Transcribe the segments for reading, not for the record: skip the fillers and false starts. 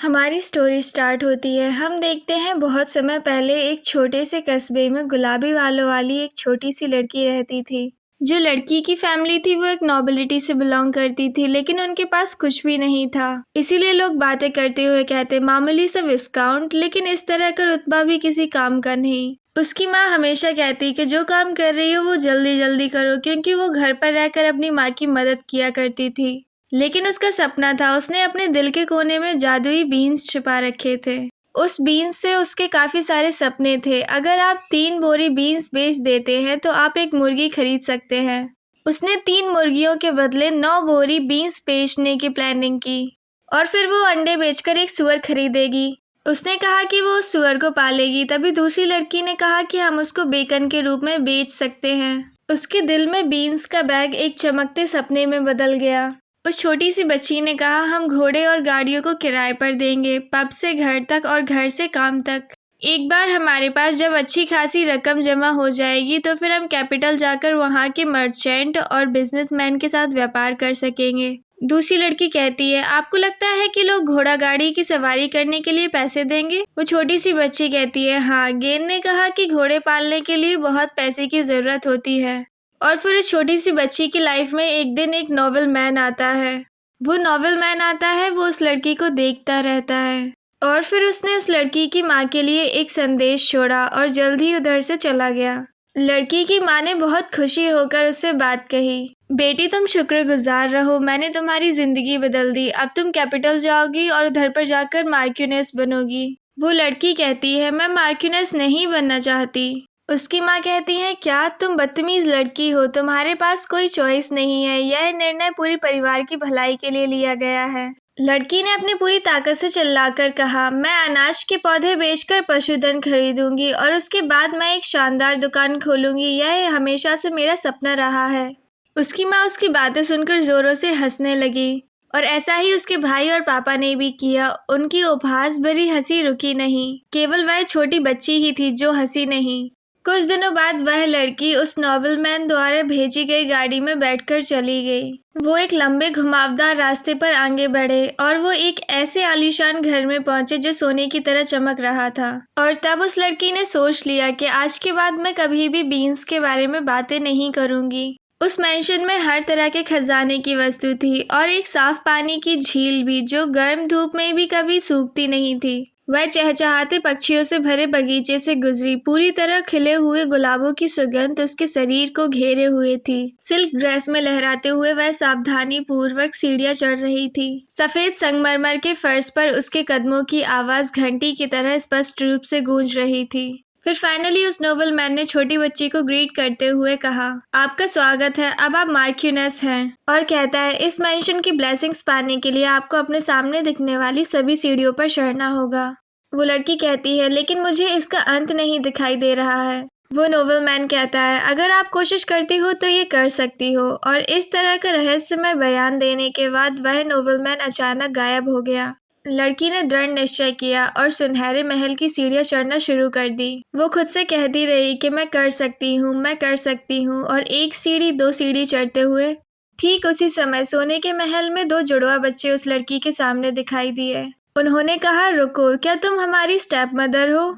हमारी story start होती है। हम देखते हैं बहुत समय पहले एक छोटे से कस्बे में गुलाबी बालों वाली एक छोटी सी लड़की रहती थी। जो लड़की की फैमिली थी वो एक नोबिलिटी से बिलोंग करती थी, लेकिन उनके पास कुछ भी नहीं था। इसीलिए लोग बातें करते हुए कहते मामूली सा विस्काउंट, लेकिन इस तरह का रुतबा भी किसी काम का नहीं। उसकी माँ हमेशा कहती कि जो काम कर रही हो वो जल्दी जल्दी करो, क्योंकि वो घर पर रहकर अपनी माँ की मदद किया करती थी। लेकिन उसका सपना था, उसने अपने दिल के कोने में जादुई बीन्स छिपा रखे थे। उस बीन्स से उसके काफी सारे सपने थे। अगर आप 3 बोरी बीन्स बेच देते हैं तो आप एक मुर्गी खरीद सकते हैं। उसने 3 मुर्गियों के बदले 9 बोरी बीन्स बेचने की प्लानिंग की और फिर वो अंडे बेचकर एक सुअर खरीदेगी। उसने कहा कि वो उस सुअर को पालेगी। तभी दूसरी लड़की ने कहा कि हम उसको बेकन के रूप में बेच सकते हैं। उसके दिल में बीन्स का बैग एक चमकते सपने में बदल गया। उस छोटी सी बच्ची ने कहा, हम घोड़े और गाड़ियों को किराए पर देंगे, पब से घर तक और घर से काम तक। एक बार हमारे पास जब अच्छी खासी रकम जमा हो जाएगी तो फिर हम कैपिटल जाकर वहाँ के मर्चेंट और बिजनेसमैन के साथ व्यापार कर सकेंगे। दूसरी लड़की कहती है, आपको लगता है कि लोग घोड़ा गाड़ी की सवारी करने के लिए पैसे देंगे? वो छोटी सी बच्ची कहती है, हाँ। गेन ने कहा कि घोड़े पालने के लिए बहुत पैसे की जरूरत होती है। और फिर इस छोटी सी बच्ची की लाइफ में एक दिन एक नॉवेल मैन आता है। वो उस लड़की को देखता रहता है और फिर उसने उस लड़की की माँ के लिए एक संदेश छोड़ा और जल्द ही उधर से चला गया। लड़की की माँ ने बहुत खुशी होकर उससे बात कही, बेटी तुम शुक्रगुजार रहो, मैंने तुम्हारी जिंदगी बदल दी। अब तुम कैपिटल जाओगी और उधर पर जाकर मार्क्यूनेस बनोगी। वो लड़की कहती है, मैं मार्क्यूनेस नहीं बनना चाहती। उसकी माँ कहती है, क्या तुम बदतमीज लड़की हो, तुम्हारे पास कोई चॉइस नहीं है, यह निर्णय पूरी परिवार की भलाई के लिए लिया गया है। लड़की ने अपनी पूरी ताकत से चिल्लाकर कहा, मैं अनाज के पौधे बेचकर पशुधन खरीदूंगी और उसके बाद मैं एक शानदार दुकान खोलूंगी, यह हमेशा से मेरा सपना रहा है। उसकी माँ उसकी बातें सुनकर जोरों से हंसने लगी और ऐसा ही उसके भाई और पापा ने भी किया। उनकी उपहास भरी हंसी रुकी नहीं, केवल वह छोटी बच्ची ही थी जो हंसी नहीं। कुछ दिनों बाद वह लड़की उस नॉवेलमैन द्वारा भेजी गई गाड़ी में बैठकर चली गई। वो एक लंबे घुमावदार रास्ते पर आगे बढ़े और वो एक ऐसे आलीशान घर में पहुंचे जो सोने की तरह चमक रहा था। और तब उस लड़की ने सोच लिया कि आज के बाद मैं कभी भी बीन्स के बारे में बातें नहीं करूंगी। उस मैंशन में हर तरह के खजाने की वस्तु थी और एक साफ पानी की झील भी, जो गर्म धूप में भी कभी सूखती नहीं थी। वह चहचहाते पक्षियों से भरे बगीचे से गुजरी। पूरी तरह खिले हुए गुलाबों की सुगंध उसके शरीर को घेरे हुए थी। सिल्क ड्रेस में लहराते हुए वह सावधानी पूर्वक सीढ़ियां चढ़ रही थी। सफेद संगमरमर के फर्श पर उसके कदमों की आवाज घंटी की तरह स्पष्ट रूप से गूंज रही थी। फिर फाइनली उस नोबल मैन ने छोटी बच्ची को ग्रीट करते हुए कहा, आपका स्वागत है, अब आप मार्क्यूनेस हैं। और कहता है, इस मेंशन की ब्लेसिंग्स पाने के लिए आपको अपने सामने दिखने वाली सभी सीढ़ियों पर चढ़ना होगा। वो लड़की कहती है, लेकिन मुझे इसका अंत नहीं दिखाई दे रहा है। वो नोबल मैन कहता है, अगर आप कोशिश करती हो तो ये कर सकती हो। और इस तरह का रहस्यमय बयान देने के बाद वह नोबल मैन अचानक गायब हो गया। लड़की ने दृढ़ निश्चय किया और सुनहरे महल की सीढ़ियां चढ़ना शुरू कर दी। वो खुद से कहती रही कि मैं कर सकती हूँ, मैं कर सकती हूँ। और एक सीढ़ी, 2 सीढ़ी चढ़ते हुए ठीक उसी समय सोने के महल में 2 जुड़वा बच्चे उस लड़की के सामने दिखाई दिए। उन्होंने कहा, रुको, क्या तुम हमारी स्टेप मदर हो?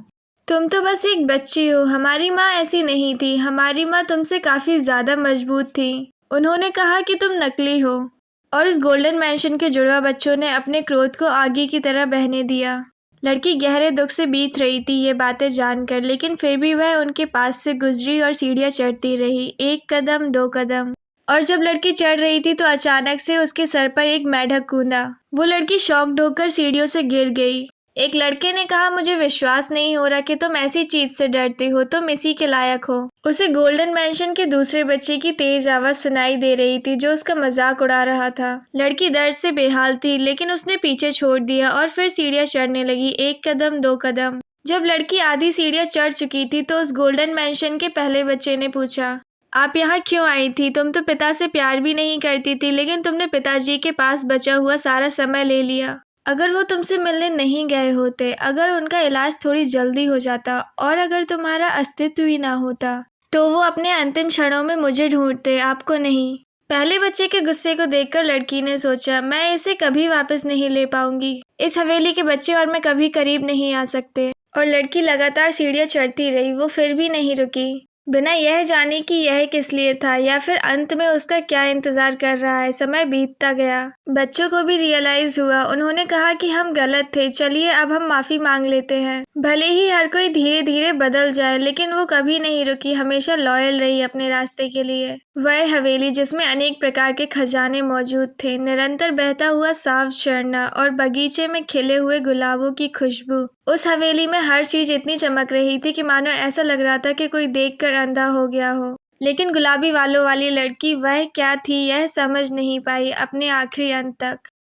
तुम तो बस एक बच्ची हो। हमारी माँ ऐसी नहीं थी, हमारी माँ तुमसे काफी ज्यादा मजबूत थी। उन्होंने कहा कि तुम नकली हो। और उस गोल्डन मैंशन के जुड़वा बच्चों ने अपने क्रोध को आगी की तरह बहने दिया। लड़की गहरे दुख से बीत रही थी ये बातें जानकर, लेकिन फिर भी वह उनके पास से गुजरी और सीढ़ियां चढ़ती रही, 1 कदम, 2 कदम। और जब लड़की चढ़ रही थी तो अचानक से उसके सर पर एक मेंढक कूदा। वो लड़की शॉक्ड होकर सीढ़ियों से गिर गई। एक लड़के ने कहा, मुझे विश्वास नहीं हो रहा कि तुम ऐसी चीज से डरती हो, तुम इसी के लायक हो। उसे गोल्डन मैंशन के दूसरे बच्चे की तेज आवाज सुनाई दे रही थी जो उसका मजाक उड़ा रहा था। लड़की दर्द से बेहाल थी, लेकिन उसने पीछे छोड़ दिया और फिर सीढ़ियां चढ़ने लगी, 1 कदम, 2 कदम। जब लड़की आधी सीढ़ियां चढ़ चुकी थी तो उस गोल्डन मैंशन के पहले बच्चे ने पूछा, आप यहाँ क्यों आई थी? तुम तो पिता से प्यार भी नहीं करती थी, लेकिन तुमने पिताजी के पास बचा हुआ सारा समय ले लिया। अगर वो तुमसे मिलने नहीं गए होते, अगर उनका इलाज थोड़ी जल्दी हो जाता और अगर तुम्हारा अस्तित्व ही ना होता, तो वो अपने अंतिम क्षणों में मुझे ढूंढते, आपको नहीं। पहले बच्चे के गुस्से को देखकर लड़की ने सोचा, मैं इसे कभी वापस नहीं ले पाऊंगी। इस हवेली के बच्चे और मैं कभी करीब नहीं आ सकते। और लड़की लगातार सीढ़ियां चढ़ती रही, वो फिर भी नहीं रुकी, बिना यह जाने कि यह किस लिए था या फिर अंत में उसका क्या इंतजार कर रहा है। समय बीतता गया, बच्चों को भी रियलाइज हुआ। उन्होंने कहा कि हम गलत थे, चलिए अब हम माफी मांग लेते हैं। भले ही हर कोई धीरे धीरे बदल जाए, लेकिन वो कभी नहीं रुकी, हमेशा लॉयल रही अपने रास्ते के लिए। वह हवेली जिसमें अनेक प्रकार के खजाने मौजूद थे, निरंतर बहता हुआ साफ झरना और बगीचे में खिले हुए गुलाबों की खुशबू। उस हवेली में हर चीज इतनी चमक रही थी कि मानो ऐसा लग रहा था कि कोई देखकर अंधा हो गया हो। लेकिन गुलाबी बालों वाली लड़की वह क्या थी, यह समझ नहीं पाई अपने आखिरी अंत तक।